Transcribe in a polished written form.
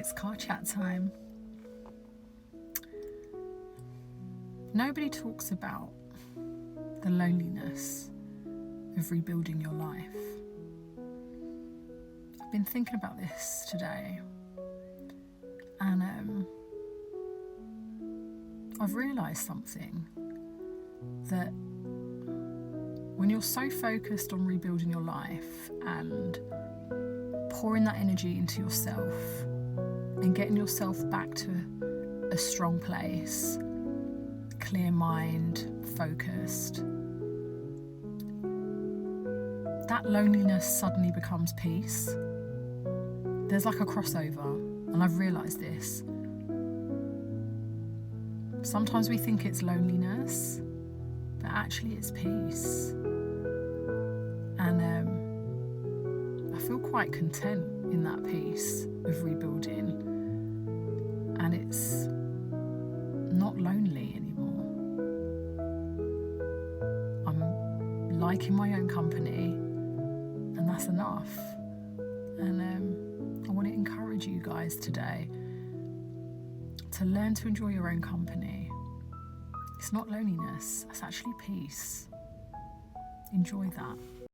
It's car chat time. Nobody talks about the loneliness of rebuilding your life. I've been thinking about this today, and I've realised something, that when you're so focused on rebuilding your life and pouring that energy into yourself and getting yourself back to a strong place, clear mind, focused, that loneliness suddenly becomes peace. There's like a crossover, and I've realised this. Sometimes we think it's loneliness, but actually it's peace. And I feel quite content in that peace of rebuilding, and it's not lonely anymore. I'm liking my own company, and that's enough. And I want to encourage you guys today to learn to enjoy your own company. It's not loneliness, it's actually peace. Enjoy that.